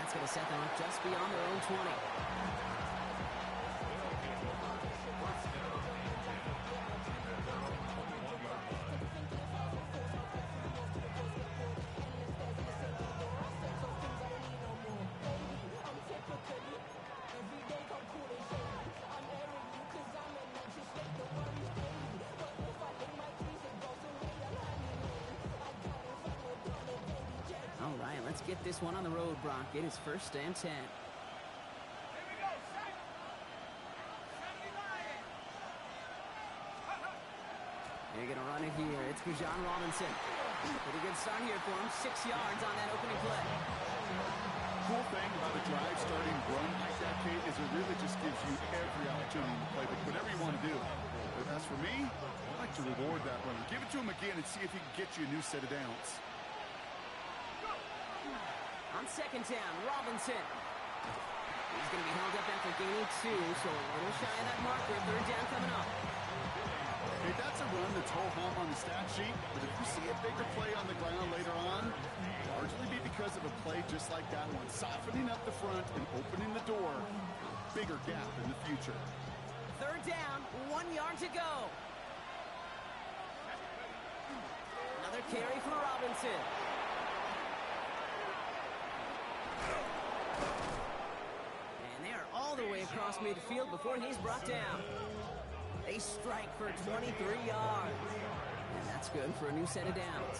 That's going to set them up just beyond their own 20. All right, let's get this one on the road, Brock. It is 1st and 10. They're going to run it here. It's John Robinson. Pretty good start here for him. 6 yards on that opening play. Cool thing about a drive starting run like that, Kate, is it really just gives you every opportunity to play with whatever you want to do. But as for me, I like to reward that runner. Give it to him again and see if he can get you a new set of downs. On 2nd down, Robinson. He's going to be held up after gaining 2, so a little shy of that marker. 3rd down coming up. Hey, that's a run that's ho-hum on the stat sheet, but if you see a bigger play on the ground later on, largely be because of a play just like that one, softening up the front and opening the door. Bigger gap in the future. 3rd down, 1 yard to go. Another carry for Robinson. And they are all the way across midfield before he's brought down. They strike for 23 yards. And that's good for a new set of downs.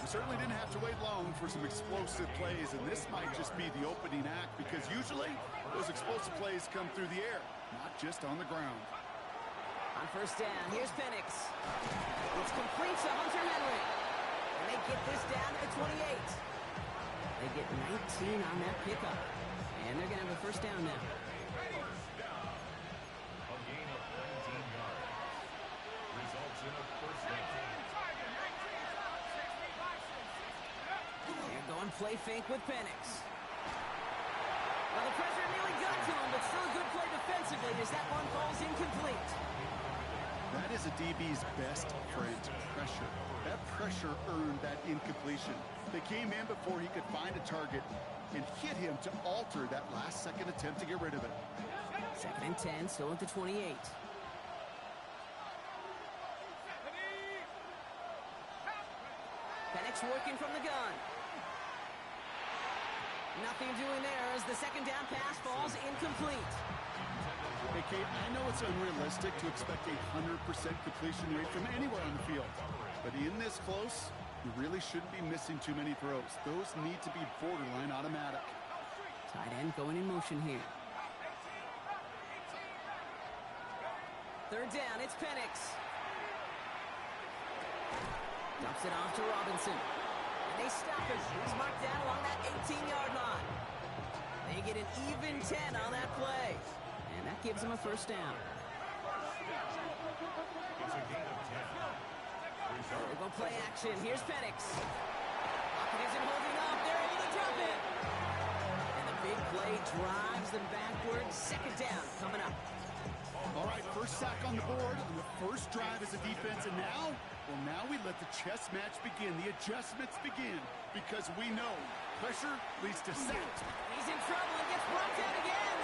We certainly didn't have to wait long for some explosive plays, and this might just be the opening act because usually those explosive plays come through the air, not just on the ground. On 1st down, here's Penix. It's complete to Hunter Henry. And they get this down to the 28. They get 19 on that pickup. And they're going to have a 1st down now. They're going play fake with Penix. Well, the pressure nearly got to him, but still a good play defensively as that one falls incomplete. That is a DB's best friend, pressure. That pressure earned that incompletion. They came in before he could find a target and hit him to alter that last-second attempt to get rid of it. 2nd and 10, still at the 28. Penix working from the gun. Nothing doing there as the 2nd down pass falls incomplete. Hey, Kate, I know it's unrealistic to expect a 100% completion rate from anywhere on the field. But in this close, you really shouldn't be missing too many throws. Those need to be borderline automatic. Tight end going in motion here. 3rd down, it's Penix. Dumps it off to Robinson. And they stop it. He's marked down along that 18-yard line. They get an even 10 on that play. And that gives them a 1st down. They go play action. Here's Penix. Pocket isn't holding up. They're able to drop it. And the big play drives them backwards. 2nd down coming up. All right, 1st sack on the board on the 1st drive as a defense. And now, well, now we let the chess match begin. The adjustments begin because we know pressure leads to sacks. He's in trouble and gets brought down again.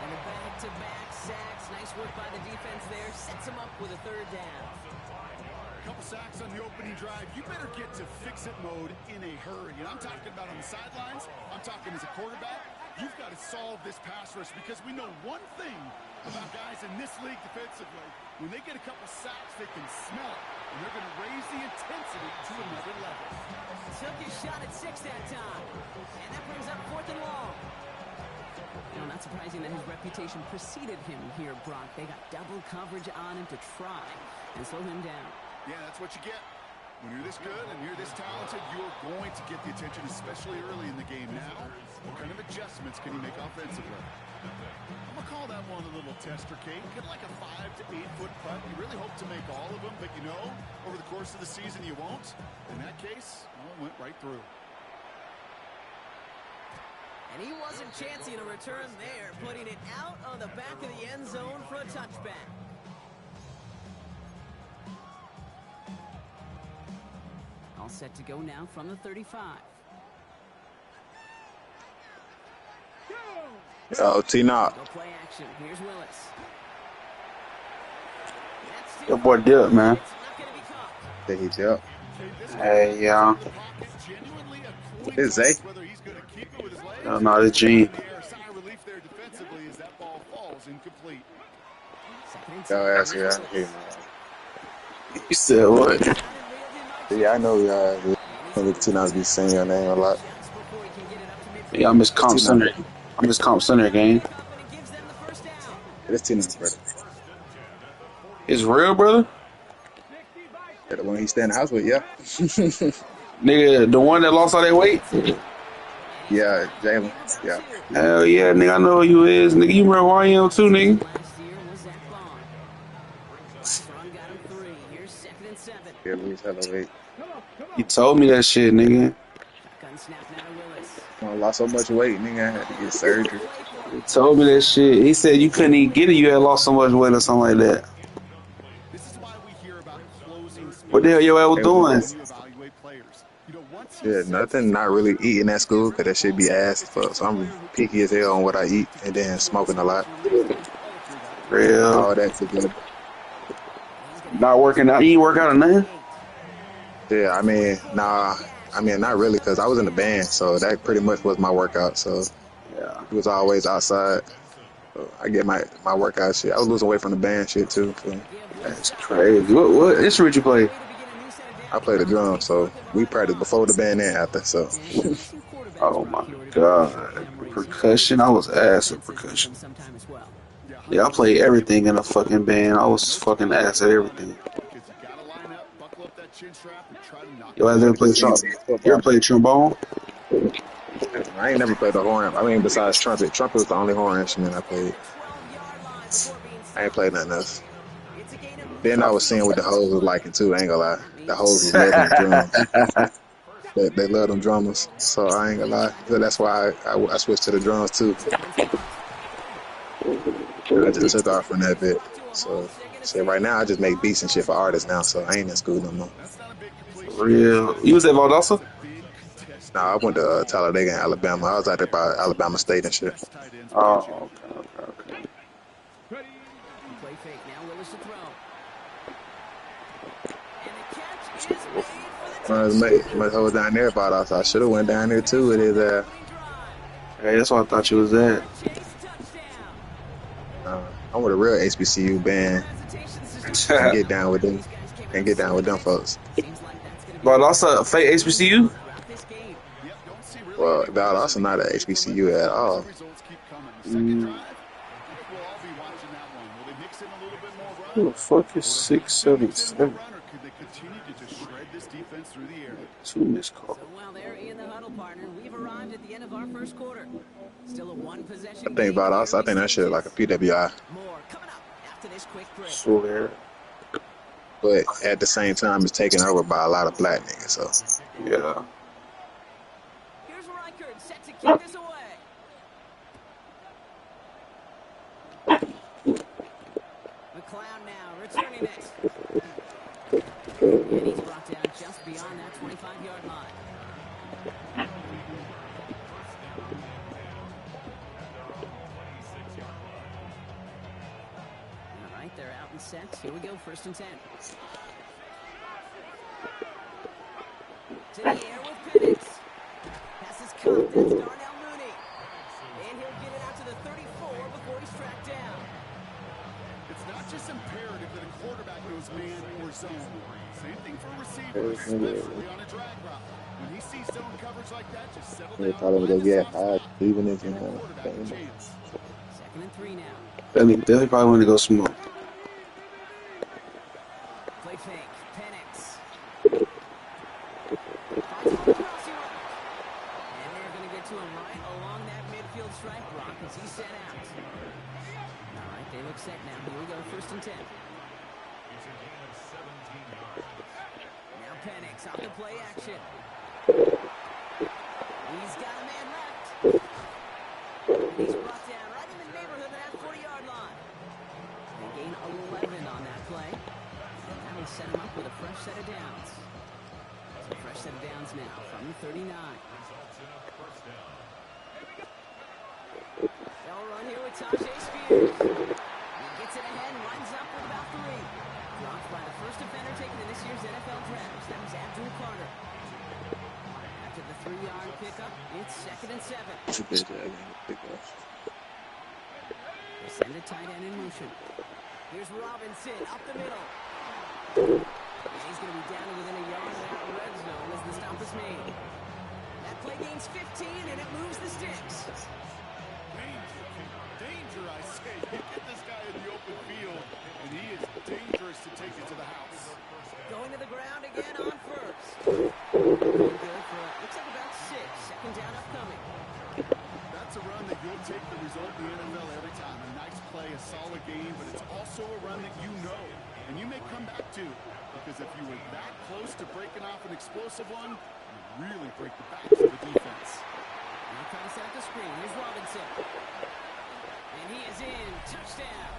And the back-to-back sacks. Nice work by the defense there. Sets him up with a 3rd down. A couple sacks on the opening drive. You better get to fix-it mode in a hurry. And I'm talking about on the sidelines. I'm talking as a quarterback. You've got to solve this pass rush because we know one thing about guys in this league defensively. When they get a couple sacks, they can smell it. And they're going to raise the intensity to another level. Took his shot at 6 that time. And that brings up 4th and long. You know, not surprising that his reputation preceded him here, Brock. They got double coverage on him to try and slow him down. Yeah, that's what you get. When you're this good and you're this talented, you're going to get the attention, especially early in the game. Now, what kind of adjustments can you make offensively? I'm going to call that one a little tester, Kate. Kind of like a 5 to 8 foot putt. You really hope to make all of them, but you know, over the course of the season, you won't. In that case, well, it went right through. And he wasn't chancing a return there, putting it out on the back of the end zone for a touchback. All set to go now from the 35. Oh, T-Knock. No play action. Here's Willis. Your boy Dip, man. It's not going to be caught. There he up. Hey, yeah. It's Zay. No, no, it's Gene. Yo, ass here. You said what? Yeah, I know y'all. T-Knock be saying your name a lot. Yeah, I miss Comp Center. I miss Comp Center game. It's T-Knock, brother. It's real, brother? Yeah, the one he stay in the house with, yeah. Nigga, the one that lost all that weight? Yeah, Jalen. Yeah. Hell yeah, nigga, I know who you is. Nigga, you remember who I am too, nigga. Yeah, lose hella weight. You told me that shit, nigga. I lost so much weight, nigga. I had to get surgery. He told me that shit. He said you couldn't even get it. You had lost so much weight or something like that. What the hell your ass was doing? Yeah, nothing. Not really eating at school because that shit be ass fuck. So I'm picky as hell on what I eat and then smoking a lot. Real. All that together. Not working out. You ain't work out or nothing? Yeah, I mean, nah. I mean, not really because I was in the band. So that pretty much was my workout. So Yeah. it was always outside. So I get my workout shit. I was losing weight from the band shit too. So. That's crazy. What instrument you play? I play the drums, so we practice before the band and after. So. Oh my god. Percussion? I was ass at percussion. Yeah, I played everything in a fucking band. I was fucking ass at everything. Yo, I ever played trombone? You ever played trombone? I ain't never played the horn. I mean, besides trumpet. Trumpet was the only horn instrument I played. I ain't played nothing else. Then I was seeing what the hoes was liking too. I ain't gonna lie. The hoes was loving the drums. They love them drummers. So I ain't gonna lie. So that's why I switched to the drums too. I just took off from that bit. So right now I just make beats and shit for artists now. So I ain't in school no more. Real. You was at Valdosta? Nah, I went to Talladega in Alabama. I was out there by Alabama State and shit. Oh, okay. My hoes down there about us. I should have went down there too. It is Hey, that's what I thought you was at. I'm with a real HBCU band. Can't get down with them. Can't get down with them folks. Valdosta, fake HBCU? Well, Valdosta not a HBCU at all. Who the fuck is 677? Two missed calls. So while they're in the huddle, partner, we've arrived at the end of our first quarter. Still a one-possession I think Valdosta. I think that shit like a PWI. More coming up after this quick break. Swear. But at the same time, it's taken over by a lot of black niggas. So Yeah. Here's Reichert set to kick this away. McLeod now returning it. And he's brought down just beyond that 25-yard line. All right, they're out and set. Here we go, 1st and 10. To the air with Penix. Pass is caught. That's Darnell Mooney. And he'll get it out to the 34 before he's tracked down. It's not just imperative that a quarterback knows man or zone. Same thing for a receiver, especially on a drag route. When he sees zone coverage like that, just settle down. probably go get even if you know. 2nd and 3 now. That nigga definitely probably want to go smoke. Play fake. Penix. And they're going to get to him right along that midfield stripe block as he's set out. All right, they look set now. Here we go, 1st and 10. Now Penix off the play action. He's got a man left. And he's brought down right in the neighborhood of that 40-yard line. They gain 11 on that play. And that'll set him up with a fresh set of downs. So fresh set of downs now from the 39. They'll run here with Tajay Spears. He gets it ahead and lines up with about 3. Dropped by the first defender taken in this year's NFL draft. That was Abdul Carter. After the 3-yard pickup, it's 2nd and 7. They send a tight end in motion. Here's Robinson up the middle. And he's going to be down within a yard of that red zone as the stop is made. That play gains 15 and it moves the sticks. Danger, I say. You get this guy in the open field, and he is dangerous to take it to the house. Going to the ground again on first. Good for, looks like about 6. 2nd down upcoming. That's a run that you'll take the result in the NFL every time. A nice play, a solid game, but it's also a run that you know, and you may come back to. Because if you were that close to breaking off an explosive one, you really break the backs of the defense. Now trying to set up the screen. Here's Robinson. And he is in. Touchdown.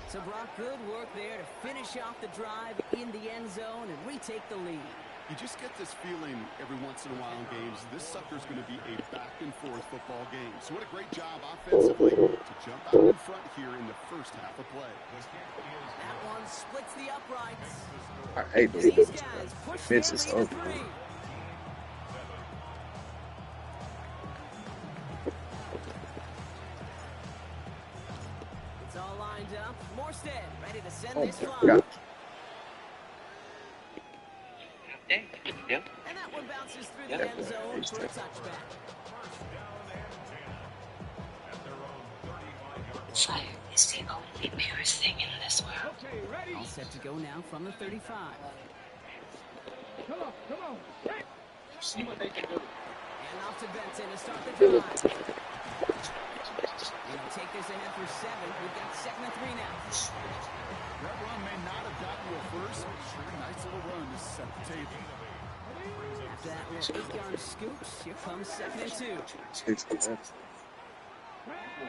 So Brock, good work there to finish off the drive in the end zone and retake the lead. You just get this feeling every once in a while in games. This sucker's going to be a back-and-forth football game. So what a great job offensively to jump out in front here in the first half of play. That one splits the uprights. I hate those These guys push their misses lead to over. 3. It's all lined up. Morstead ready to send this fly. God. And that one bounces through the end zone for a touchback. Fire is the only purest thing in this world. All set to go now from the 35. Come on. See what they can do. And off to Benson to start the drive. They'll take this ahead for 7. We've got 2nd and 3 now. That run may not have gotten you a first, but sure, a nice little run to set the table. After that little 8-yard scoot, here comes 2nd and 2.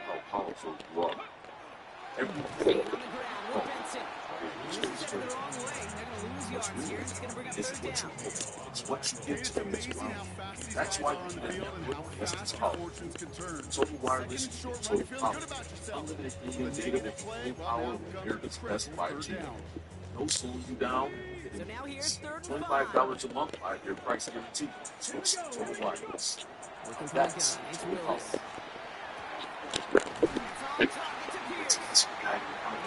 How powerful you are. On the ground with Benson. This is headed the wrong way. They're going to lose yards here. It's going to bring up 3rd down. It's what you get It's to this amazing round. how fast these That's guys why are on the you field and how fast your fortunes can turn. Total wireless, Second and short total run, you're feeling good about yourself. unlimited The medium data negative with play, full well, power now with comes America's the best critical 5G. third down. No slowing you down. So now here's 3rd and 5. $25 a month, 5-year price guarantee. Switch to Total Wireless. Looking for the gun. That's It's total power. Willis. It's on target to Pierce. This guy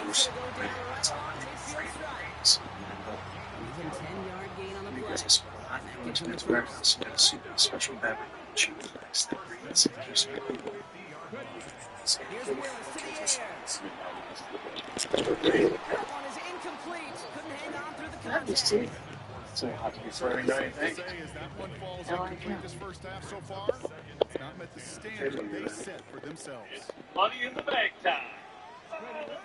He's going to go down right along midfield strike. He's in 10-yard gain on the play. I think it's warehouse and see the special battery cheap next that reads Here's Willis to the air. That one is incomplete. Couldn't hang on through the contact. so hot to be So firing safe right to say is that one falls incomplete this first half so far. It's not met the standard they set for themselves. Money in the bank time. Oh,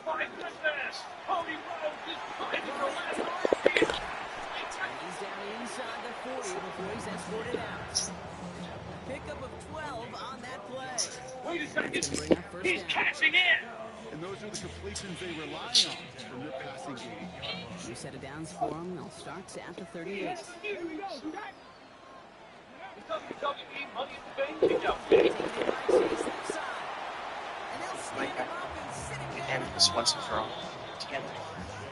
my goodness! Cody Rhodes is finding the last. He's down inside the 40 before he's escorted out. Pickup of 12 on that play. Wait a second. Bring up 1st He's down. cashing in. And those are the completions they rely on from their passing game. New set of downs for him. They'll start at the 38. WWE Money in the Bank pickup. Taking it by Chase left side. And they'll stand him up and sit him down. and this once and for all together.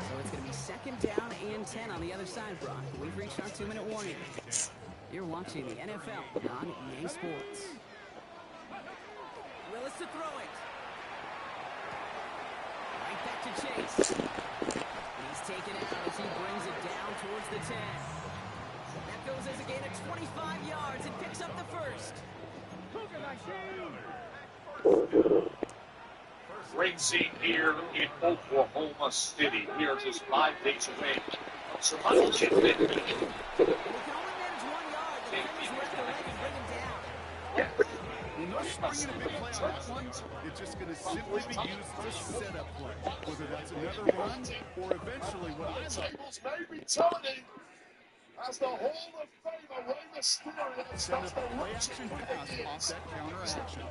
So it's going to be 2nd down and 10 on the other side, Brock. We've reached our 2-minute warning. You're watching the NFL on EA Sports. Willis to throw it. Right back to Chase. He's taken out as he brings it down towards the 10. That goes as a gain of 25 yards and picks up the first. Great scene here in Oklahoma City. We are just 5 days away from survival chip. And he can only manage 1 yard. The defender's left the leg and bring him down. Yeah. When they're springing a big play on that one, it's just going to simply be used to set up play. Whether that's another run or eventually what I like. Maybe Tony as the Hall of Famer Rey Mysterio Send starts a the play action pass off that counter action.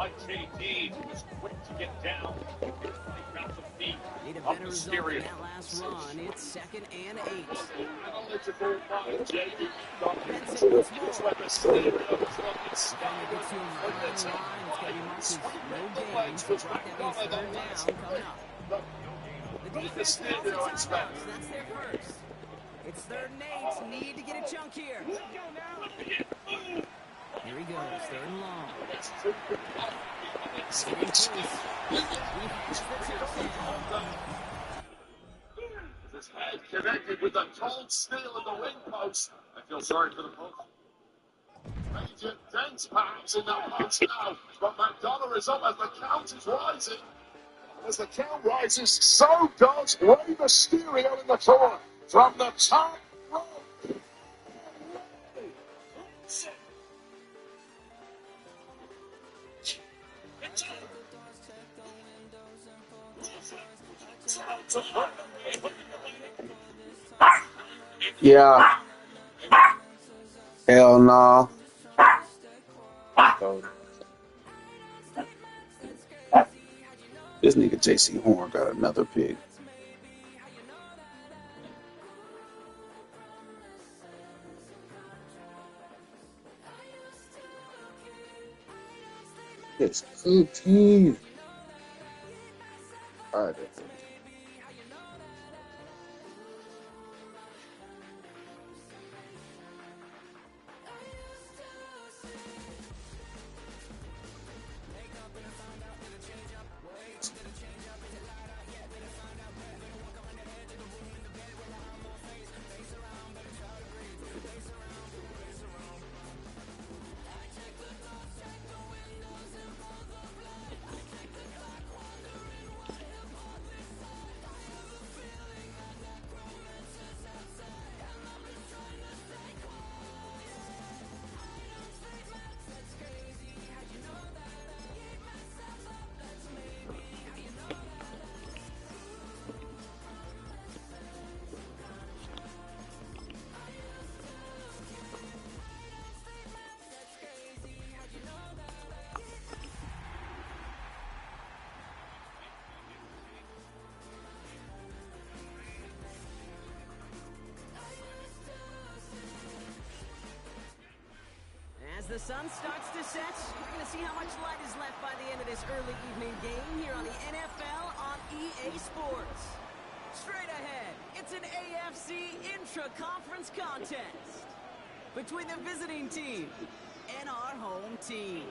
Like JD, who was quick to get down and right back the feet Need a of better result than Mysterio. that last run. It's 2nd and 8. Analytical mind, JD. Benson once more. It's when Mysterio was looking Defender staggered gets you when right the on the team line. It's going to be marked as no the gain. legs So was Brock, that means McDonough third the last down coming up. The defense calls a Mysterio timeout. expected. That's their first. It's 3rd and 8. Need to get a chunk here. Here he goes. 3rd and long. It's getting close. Defense the touchdown. His head connected with the cold steel of the wing post. I feel sorry for the post. Major dense pounds in that post now, but McDonough is up as the count is rising. As the count rises, so does Rey Mysterio in the corner from the top rope. Yeah. Hell no. This nigga JC Horn got another pick. It's 15. All right. As the sun starts to set, we're going to see how much light is left by the end of this early evening game here on the NFL on EA Sports. Straight ahead, it's an AFC intra-conference contest between the visiting team and our home team.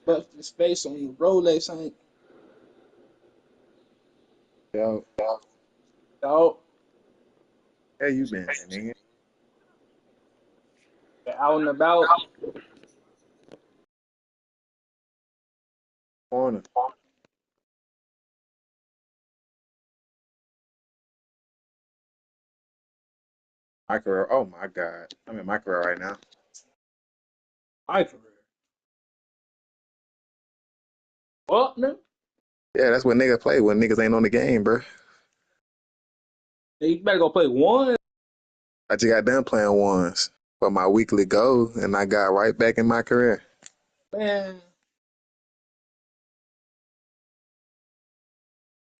But the space on the Rolex ain't. Yo, Dog. where you been, nigga? Out and about. Corner. My career. Oh my God. I'm in my career right now. My career. What, man? Yeah, that's what niggas play when niggas ain't on the game, bro. You better go play one. I just got done playing ones for my weekly goal, and I got right back in my career. Man,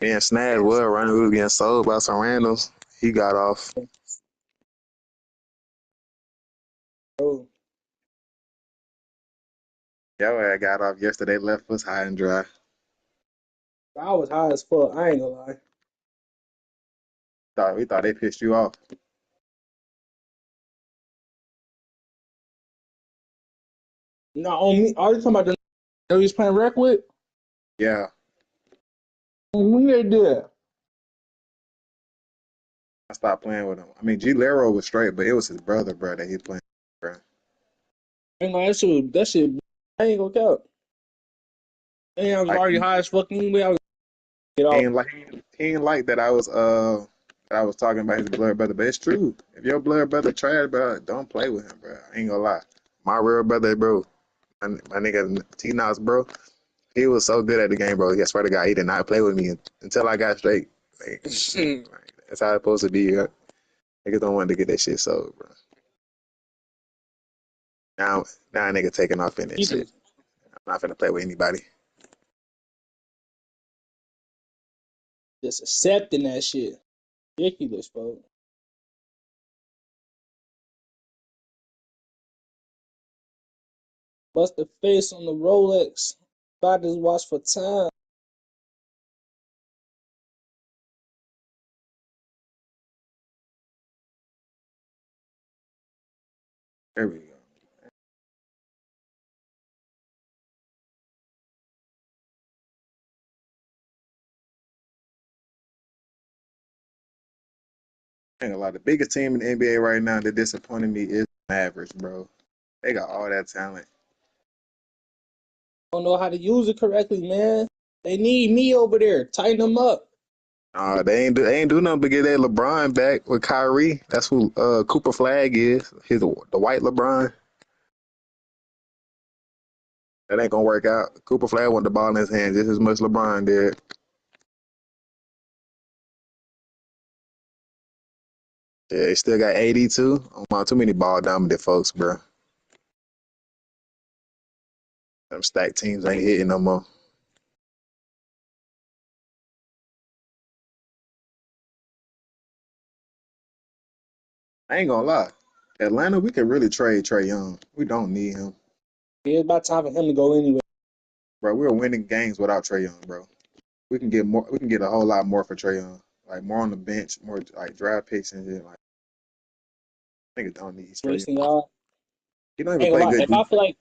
Man, Snad was running. We was getting sold by some randoms. He got off. bro, Yo, I got off yesterday. Left us high and dry. I was high as fuck. I ain't gonna lie. We thought they pissed you off. No, on me. Are you talking about the that we was playing rec with? Yeah, On me, they did. I stopped playing with him. I mean, G Lero was straight, but it was his brother, bro, that he playing with, bro. Ain't gonna lie, that shit. I ain't gonna count. And I was Like already high as fuck anyway. I was get he off. ain't like he ain't like that I was talking about his blood brother, but it's true. If your blood brother trash, bro, don't play with him, bro. I ain't gonna lie. My real brother, bro, my nigga T Nos, bro. He was so good at the game, bro. I swear to God, he did not play with me until I got straight. Like, that's how it's supposed to be. Niggas don't want to get that shit sold, bro. Now, now, a nigga taking off in that He shit. just I'm not finna play with anybody. just accepting that shit. Ridiculous, bro. Bust the face on the Rolex. Buy this watch for time. There we go. I ain't gonna lie. The biggest team in the NBA right now that disappointed me is the Mavericks, bro. They got all that talent. Don't know how to use it correctly, man. They need me over there. Tighten them up. They ain't do nothing but get that LeBron back with Kyrie. That's who Cooper Flag is. He's the white LeBron. That ain't gonna work out. Cooper Flag want the ball in his hand just as much LeBron did. Yeah, he still got 82. Oh my, too many ball dominant folks, bro. Them stacked teams ain't hitting no more. I ain't gonna lie. Atlanta, we could really trade Trey Young. We don't need him. It's about time for him to go anyway. Bro, we're winning games without Trey Young, bro. We can get more. We can get a whole lot more for Trey Young. Like more on the bench, more like draft picks and shit. Like niggas don't need Trey Young. Wasting y'all. He don't even Ain't play gonna lie. good If I defense. feel like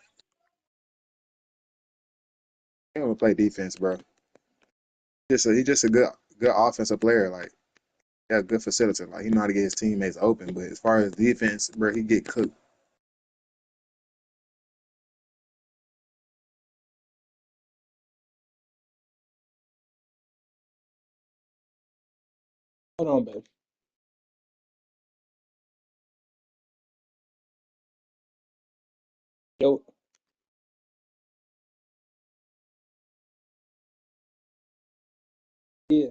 He don't even play defense, bro. He's just a good offensive player. Like yeah, good facilitator. Like he know how to get his teammates open. But as far as defense, bro, he get cooked. hold on, baby. Yo, yeah.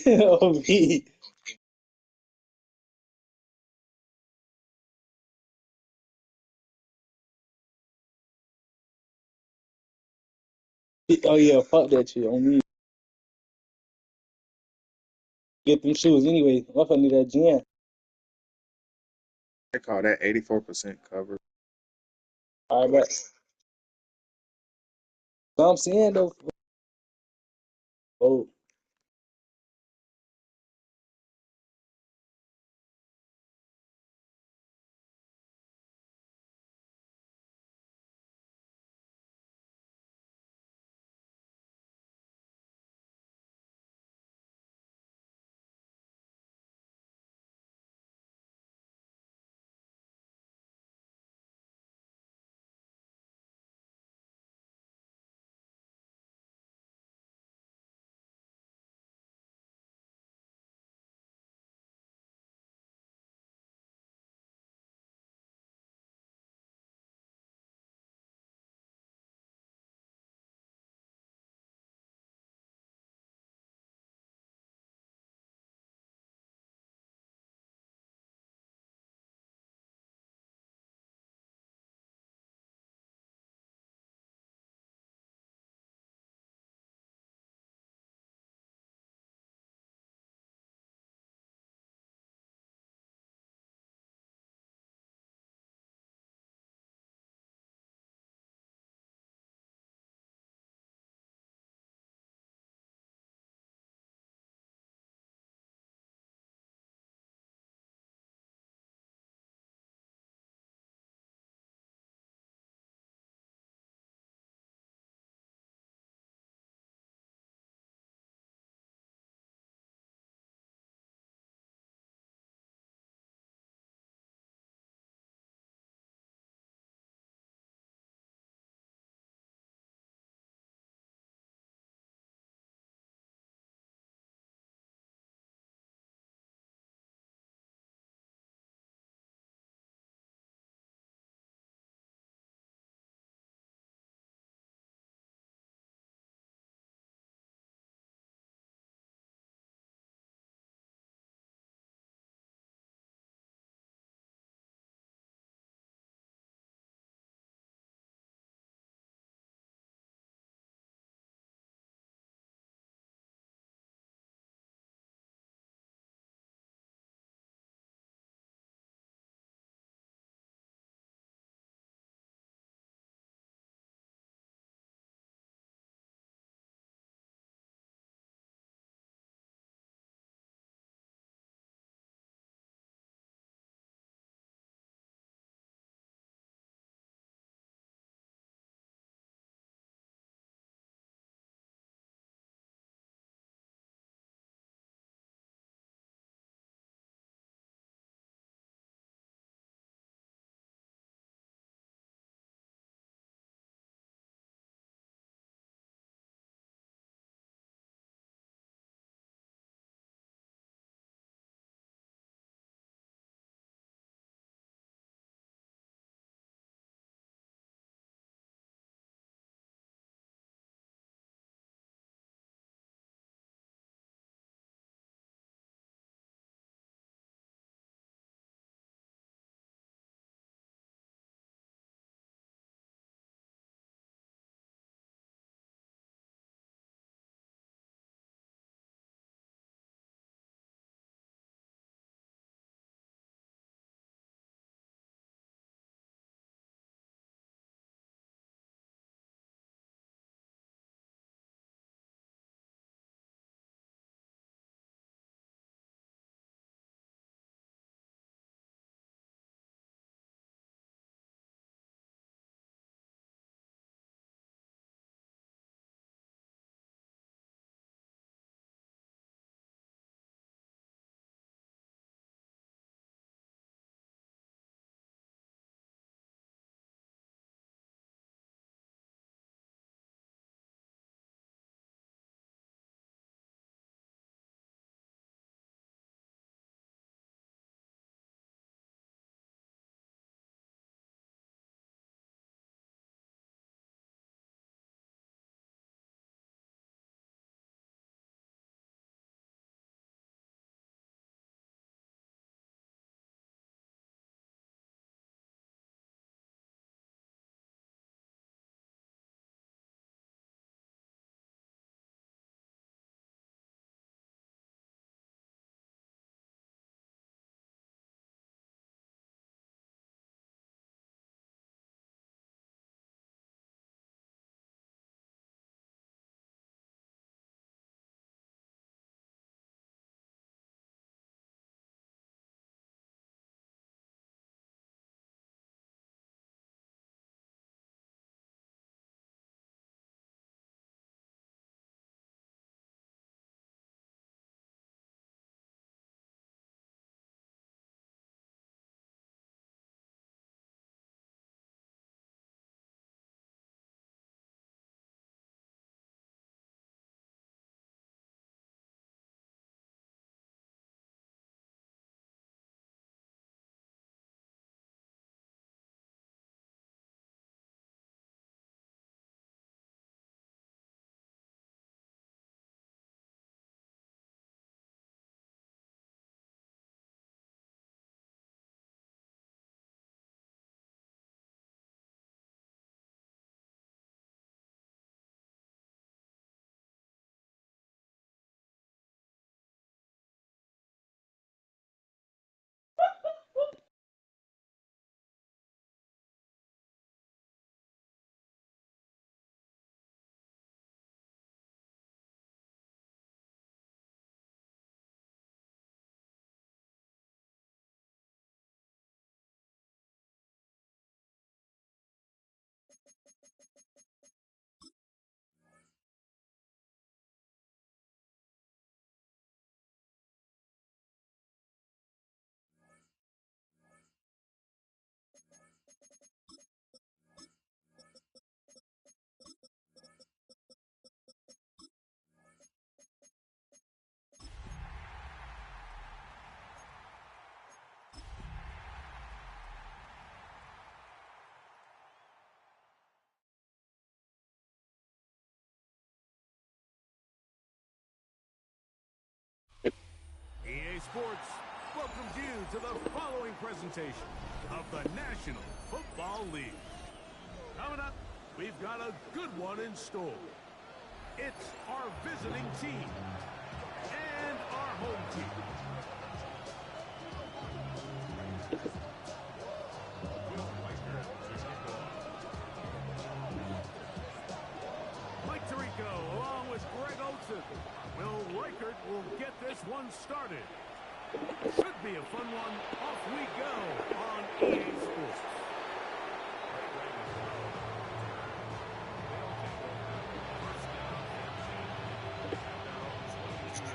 Oh, me. Oh yeah, fuck that shit on me. Get them shoes anyway. Motherfucker need that gym. They call that 84% cover. All right, but so I'm saying though. Oh, Sports welcomes you to the following presentation of the National Football League. Coming up, we've got a good one in store. It's our visiting team and our home team. Mike Tirico along with Greg Olson. Will Reichert will get this one started. Should be a fun one. Off we go on EA Sports.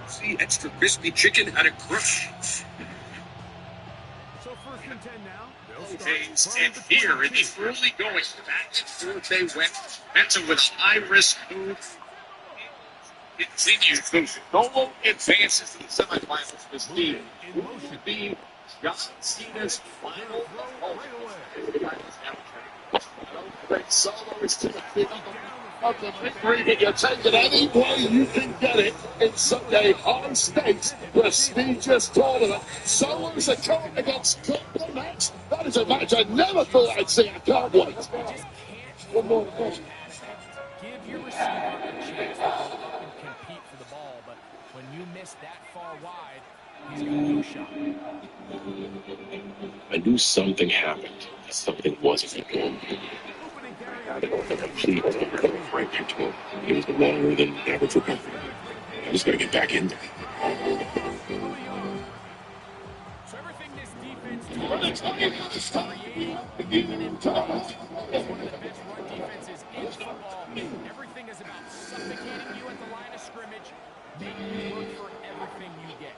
See, extra crispy chicken at a crush. So first and 10 now. Days and here in the early going, back and forth they went. Benton with a high-risk move. Continues. Solo advances to the semifinals. This team will be John Cena's final opponent. Solo is to the big of the victory, but you take it any way you can get it in such a high-stakes, prestigious tournament. Solo's a court against Cooper match. That is a match I never thought I'd see. I can't wait. One more question. Give your receiver a chance to go up and compete for the ball, but when you miss that far wide, he's got no shot. I knew something happened. Something wasn't good. A complete right into him. It was longer than average recovery. I just got to get back in there. So everything this defense does creating an environment is one of the best run defenses in football. Everything is about suffocating you at the line of scrimmage, making you work for everything you get.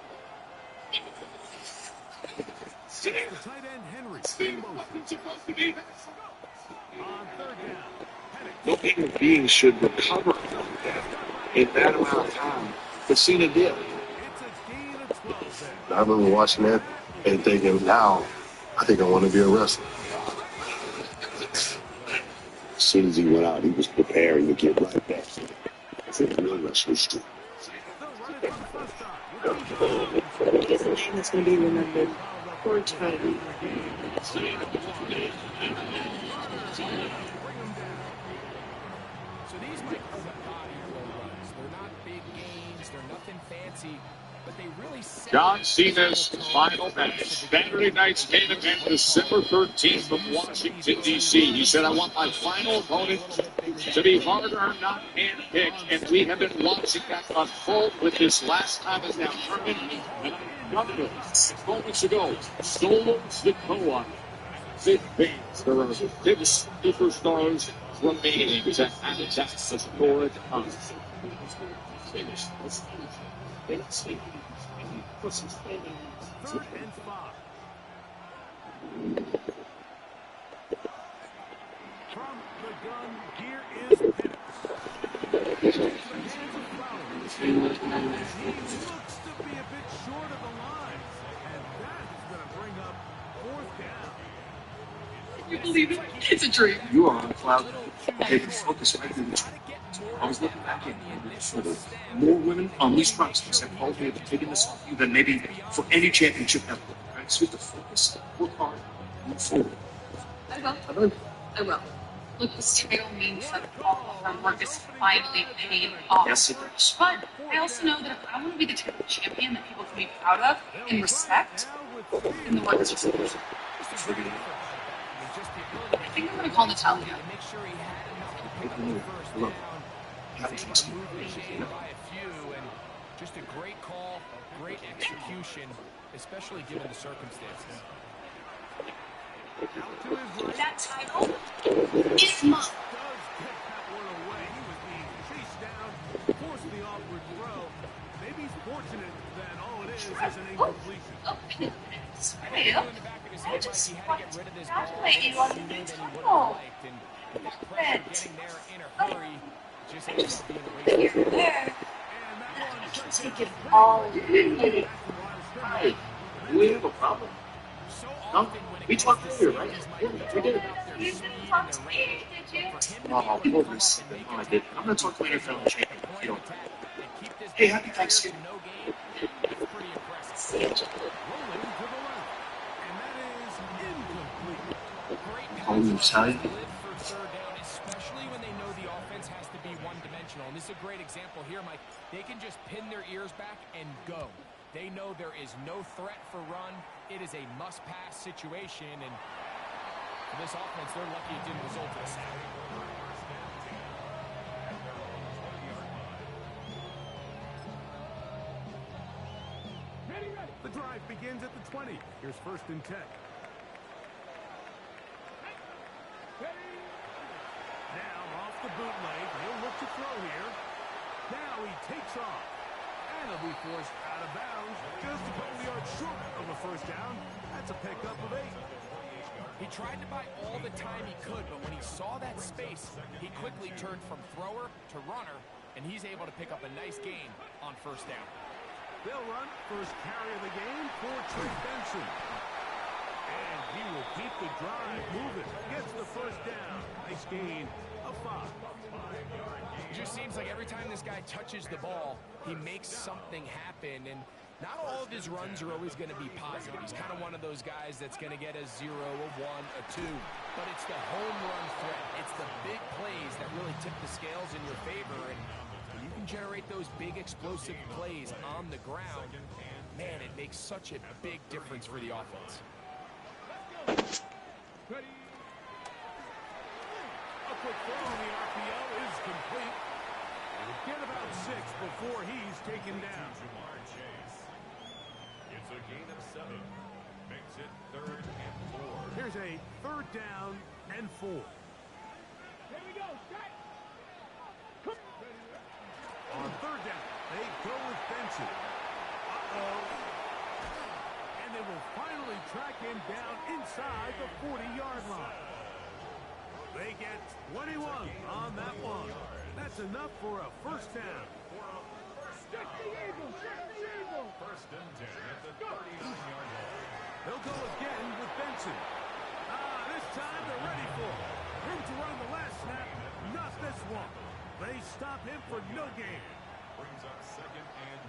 The tight end Henry in motion. On third down. No human being should recover from that in that amount of time. But Cena did. It's a gain of 12 I remember watching that and thinking, now I think I want to be a wrestler. As soon as he went out, he was preparing to get right back for the real wrestler's street. It's a name that's going to be remembered for eternity. So these might call the body blow runs. They're not big gains. They're nothing fancy. But they really set John Cena's final match. Saturday night's main event, December 13th from Washington, D.C. He said, I want my final opponent to be hard or not handpicked. And we have been watching that unfold with this last time as now tournament. And I got this moments ago. Solo Sikoa. Big fans. There are 6 superstars remaining to add that historic time. Third and 5. From the gun, here is Penix. He looks to be a bit short of the line, and that is going to bring up fourth down. Can you believe it? It's a dream. You are on cloud. They can focus right through the truck. I was looking back in for the more women on these trucks because I've probably taken this off you than maybe for any championship ever. Right? So you have to focus, work hard, move forward. I will. I will. Look, this title means that all of our work is finally paid off. Yes, it is. But I also know that if I want to be the type of champion that people can be proud of and respect, then the work is just over. I think I'm going to call Natalia. Look, Just a great call, great execution, especially given the circumstances. That title is mine. I just want to congratulate you on the new title. Congrats. You're there. I can take it all in. Hey, do we have a problem? No? We talked earlier, right? Yeah, we did. You didn't talk to me, did you? Oh, goodness. No, I didn't. I'm going to talk to my NFL champion. You know. Hey, happy Thanksgiving. Rolling to the left. And that is incomplete. Great Oh, you pass rushers tired? live for third down, especially when they know the offense has to be one-dimensional. And this is a great example here, Mike. They can just pin their ears back and go. They know there is no threat for run. It is a must-pass situation, and for this offense, they're lucky it didn't result in a sack. The drive begins at the 20. Here's 1st and 10. Now off the bootleg. He'll look to throw here. Now he takes off. And he'll be forced out of bounds just a couple yards short of a 1st down. That's a pickup of 8. He tried to buy all the time he could, but when he saw that space, he quickly turned from thrower to runner, and he's able to pick up a nice gain on 1st down. They'll run first carry of the game for Trey Benson. And he will keep the drive moving. Gets the 1st down. Nice gain of 5. It just seems like every time this guy touches the ball, he makes something happen. And not all of his runs are always going to be positive. He's kind of one of those guys that's going to get a 0, a 1, a 2. But it's the home run threat. It's the big plays that really tip the scales in your favor. And when you can generate those big explosive plays on the ground, man, it makes such a big difference for the offense. A quick throw on the RPO is complete. He'll get about 6 before he's taken down. It's a gain of 7. Makes it 3rd and 4. Here's a 3rd down and 4. Here we go. On 3rd down, they go with Benson. Uh-oh. And they will finally track him down inside the 40-yard line. They get 21 on that one. That's enough for a 1st down. First and 10 at the 39-yard line. They'll go again with Benson. This time they're ready for it. Room to run the last snap, not this one. They stop him for no gain. Brings up 2nd and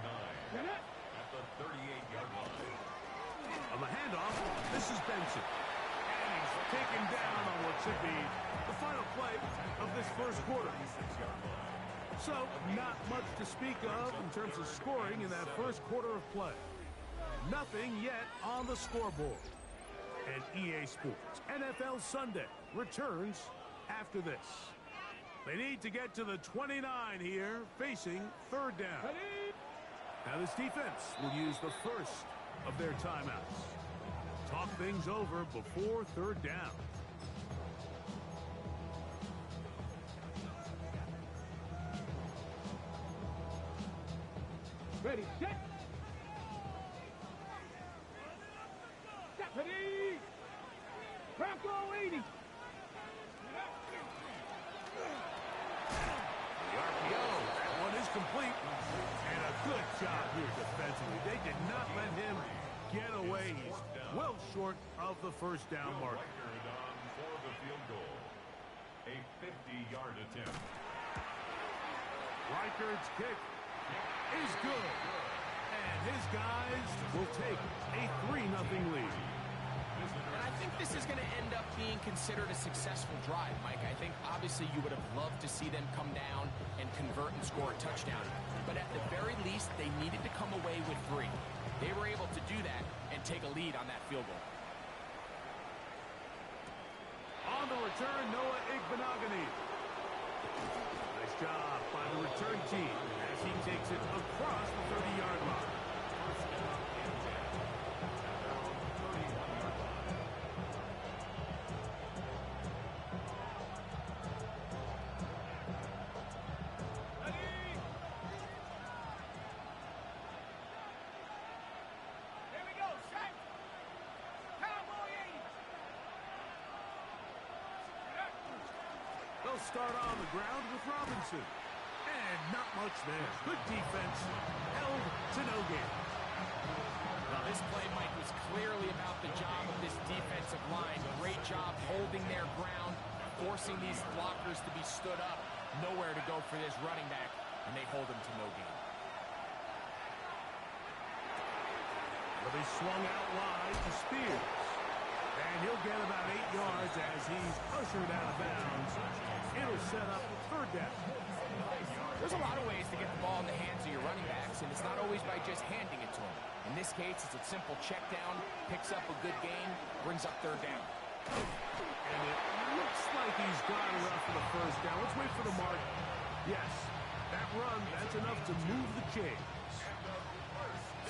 9 at the 38-yard line. On the handoff, this is Benson. And he's taken down on what should be the final play of this 1st quarter. So, not much to speak of in terms of scoring in that 1st quarter of play. Nothing yet on the scoreboard. And EA Sports NFL Sunday returns after this. They need to get to the 29 here, facing 3rd down. Now this defense will use the 1st of their timeouts. Talk things over before 3rd down. Ready, set. Ready. Bronco 80. The RPO, that one is complete. And a good job here defensively. They did not let him get away. He's well short of the 1st down mark. For the field goal. A 50-yard attempt. Reichard's kick is good. And his guys will take a 3-0 lead. And I think this is going to end up being considered a successful drive, Mike. I think obviously you would have loved to see them come down and convert and score a touchdown. But at the very least, they needed to come away with 3. They were able to do that and take a lead on that field goal. On the return, Noah Igbenogany. Nice job by the return team as he takes it across the 30-yard line. They'll start on the ground with Robinson. And not much there. Good defense. Held to no gain. Well, this play, Mike, was clearly about the job of this defensive line. Great job holding their ground, forcing these blockers to be stood up. Nowhere to go for this running back, and they hold him to no gain. It'll be swung out wide to Spears. And he'll get about 8 yards as he's ushered out of bounds. It'll set up third down. There's a lot of ways to get the ball in the hands of your running backs, and it's not always by just handing it to them. In this case, it's a simple check down, picks up a good gain, brings up third down. And it looks like he's got enough for the first down. Let's wait for the mark. Yes, that run, that's enough to move the chains.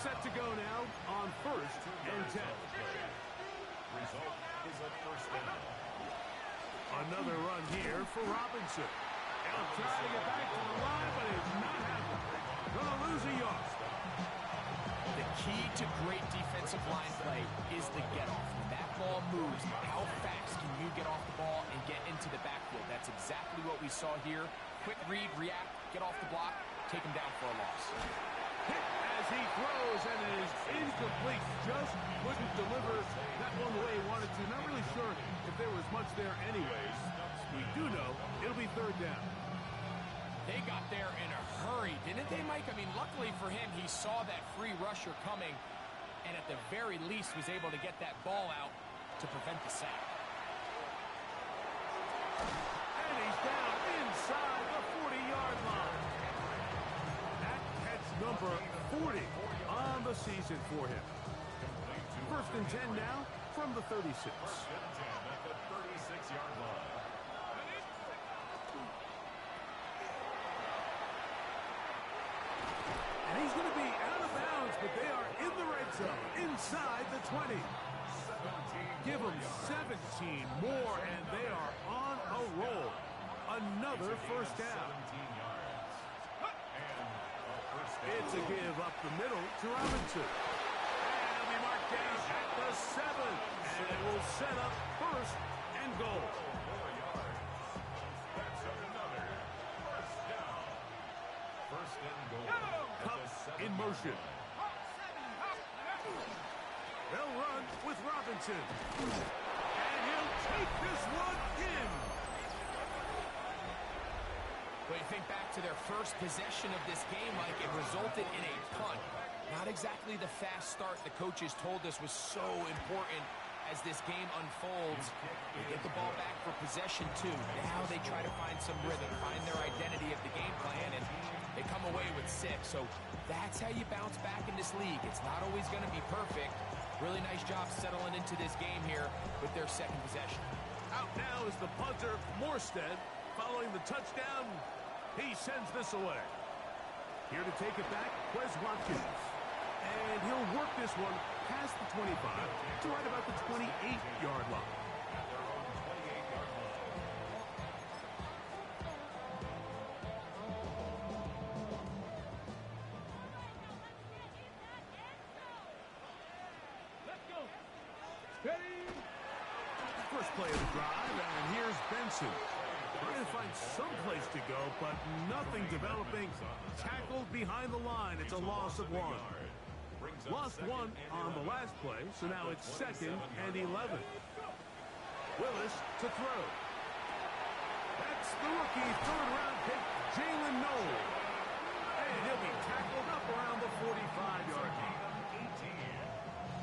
Set to go now on 1st and 10. Result is a first down. Another run here for Robinson. He'll try to get back to the line, but it's not happening. Gonna lose a yard. The key to great defensive line play is the get-off. When that ball moves, how fast can you get off the ball and get into the backfield? That's exactly what we saw here. Quick read, react, get off the block, take him down for a loss. Hit as he throws, and it is incomplete. Just couldn't deliver that one the way he wanted to. Not really sure if there was much there anyways. We do know it'll be third down. They got there in a hurry, didn't they, Mike? I mean, luckily for him, he saw that free rusher coming, and at the very least was able to get that ball out to prevent the sack. And he's down inside the 40-yard line. That catch number 40 on the season for him. 1st and 10 now from the 36. At the 36-yard line. And he's going to be out of bounds, but they are in the red zone, inside the 20. Give them 17 more, and they are on a roll. Another first down. It's a give up the middle to Robinson. And he'll be marked down at the 7. And it will set up 1st and goal. That's another first down. First and goal. Pups in motion. They'll run with Robinson. And he'll take this one in. When you think back to their first possession of this game, Mike, it resulted in a punt. Not exactly the fast start the coaches told us was so important as this game unfolds. They get the ball back for possession, too. Now they try to find some rhythm, find their identity of the game plan, and they come away with 6. So that's how you bounce back in this league. It's not always going to be perfect. Really nice job settling into this game here with their second possession. Out now is the punter, Morstead. Following the touchdown, he sends this away. Here to take it back, Wes Watkins. And he'll work this one past the 25 to right about the 28-yard line. First play of the drive, and here's Benson. Trying to find some place to go, but nothing developing. Tackled behind the line. It's a loss of 1. Lost 1 on the last play, so now it's 2nd and 11. Willis to throw. That's the rookie third-round pick, Jalen Noel. And he'll be tackled up around the 45-yard line.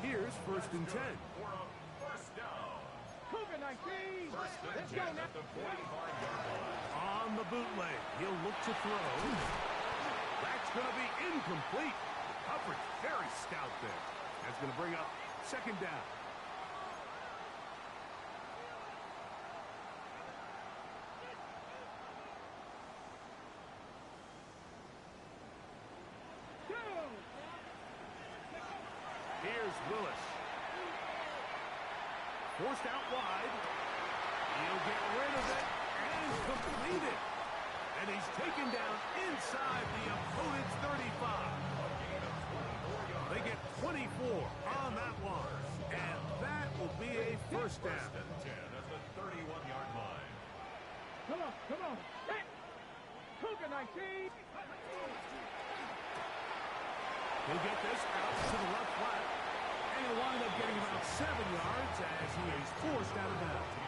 Here's 1st and 10. Cougar 19. Let's go now. On the bootleg, he'll look to throw. That's going to be incomplete. Coverage very stout there. That's going to bring up 2nd down. Here's Willis. Forced out wide. He'll get rid of it and complete it. And he's taken down inside the opponent's 35. They get 24 on that one. And that will be a first down. First and 10 at the 31-yard line. Come on, come on. Hey! Cougar 19. He'll get this out to the left flat. And he'll wind up getting about 7 yards as he is forced out of bounds.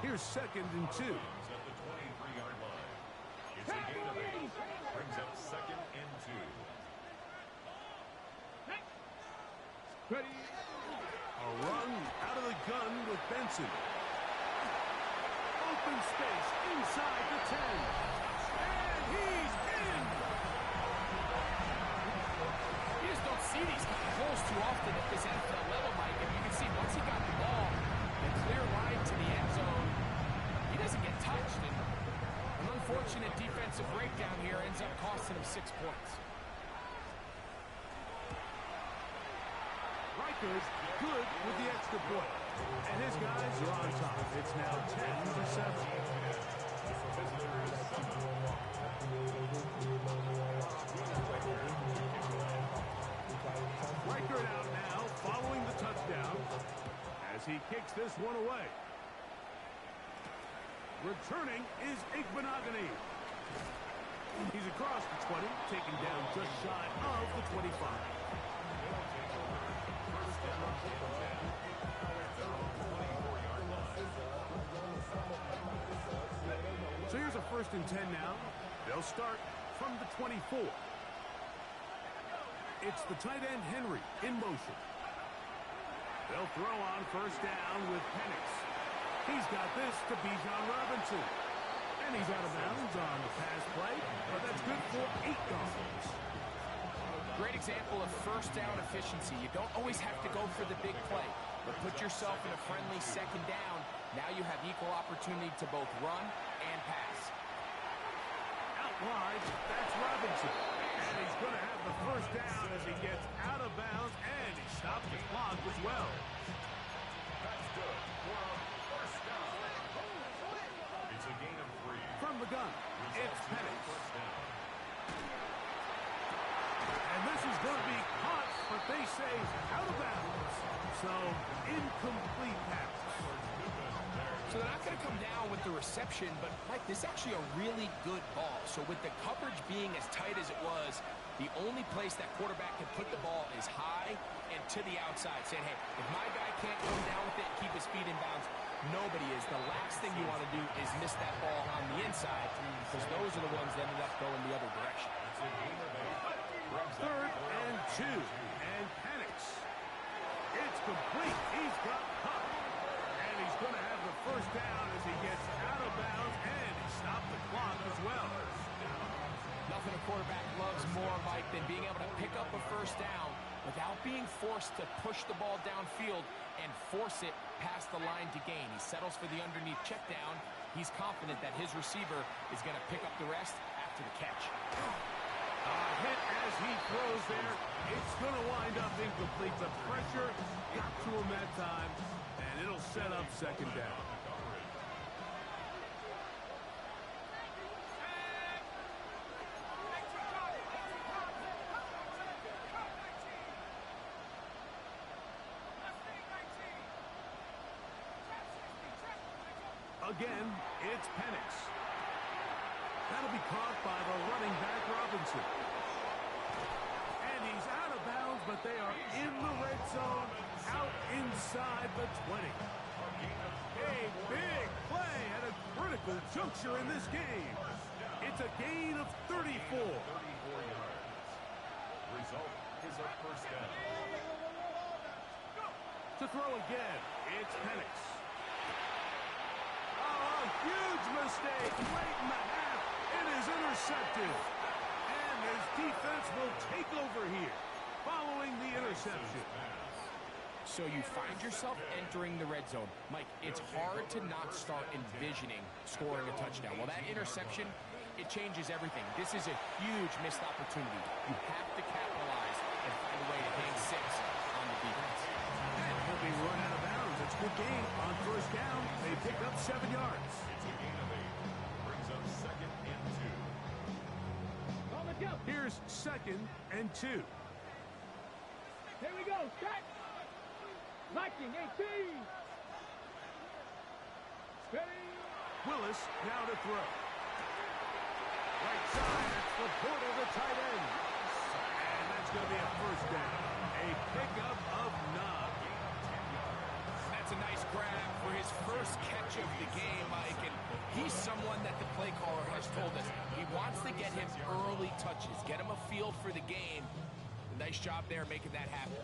Here's 2nd and 2. At the 23-yard line. It's a gain of 8. Brings up 2nd and 2. Ready. A run out of the gun with Benson. Open space inside the 10. And he's in! You just don't see these kind of holes too often at this NFL level, Mike. And you can see once he got the ball, the clear line to the end zone, he doesn't get touched. And an unfortunate defensive breakdown here ends up costing him 6 points. Riker's good with the extra point. And his guys are on top. It's now 10-7. Riker out now, following the touchdown, as he kicks this one away. Returning is Igbenogany. He's across the 20, taken down just shy of the 25. So here's a 1st and 10 now. They'll start from the 24. It's the tight end Henry in motion. They'll throw on 1st down with Penix. He's got this to Bijan Robinson. And he's out of bounds on the pass play, but that's good for 8 yards. Great example of 1st down efficiency. You don't always have to go for the big play, but put yourself in a friendly 2nd down. Now you have equal opportunity to both run and pass. Out wide, that's Robinson. And he's going to have the 1st down as he gets out of bounds, and he stops the clock as well. That's good for a 1st down. It's a gain of 3. From the gun, it's Penix. And this is going to be caught, but they say out of bounds. So, incomplete pass. So they're not going to come down with the reception, but, Mike, this is actually a really good ball. So with the coverage being as tight as it was, the only place that quarterback can put the ball is high and to the outside, saying, hey, if my guy can't come down with it and keep his feet in bounds, nobody is. The last thing you want to do is miss that ball on the inside, because those are the ones that ended up going the other direction. 3rd and 2, and Penix. It's complete. He's got Pups. And he's going to have the 1st down as he gets out of bounds, and he stopped the clock as well. Nothing a quarterback loves more, Mike, than being able to pick up a 1st down without being forced to push the ball downfield and force it past the line to gain. He settles for the underneath check down. He's confident that his receiver is going to pick up the rest after the catch. Hit as he throws there. It's going to wind up incomplete. The pressure got to him that time, and it'll set up 2nd down. Again, it's Penix. That'll be caught by the running back Robinson. And he's out of bounds, but they are in the red zone, out inside the 20. A big play at a critical juncture in this game. It's a gain of 34. 34 yards. Result is a 1st down. To throw again, it's Penix. Oh, a huge mistake late in the half. It is intercepted. And his defense will take over here following the interception. So you find yourself entering the red zone. Mike, it's hard to not start envisioning scoring a touchdown. Well, that interception, it changes everything. This is a huge missed opportunity. You have to capitalize and find a way to hang 6 on the defense. And he'll be run out of bounds. It's a good game. On 1st down, they pick up 7 yards. It's a gain of 8. Brings up 2nd and 2. Call the jump. Here's 2nd and 2. Here we go. Set. Viking 18. Ready. Willis now to throw. Right side, that's the Porter, the tight end. And that's going to be a 1st down. A pickup of 9. That's a nice grab for his 1st catch of the game, Mike. And he's someone that the play caller has told us he wants to get him early touches, get him a feel for the game. Nice job there making that happen.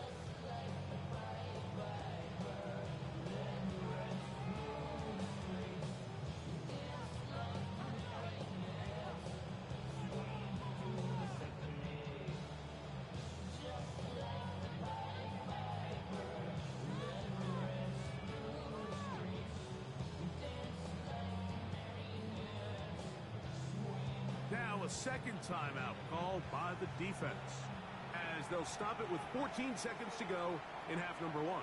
A second timeout called by the defense, as they'll stop it with 14 seconds to go in half number one.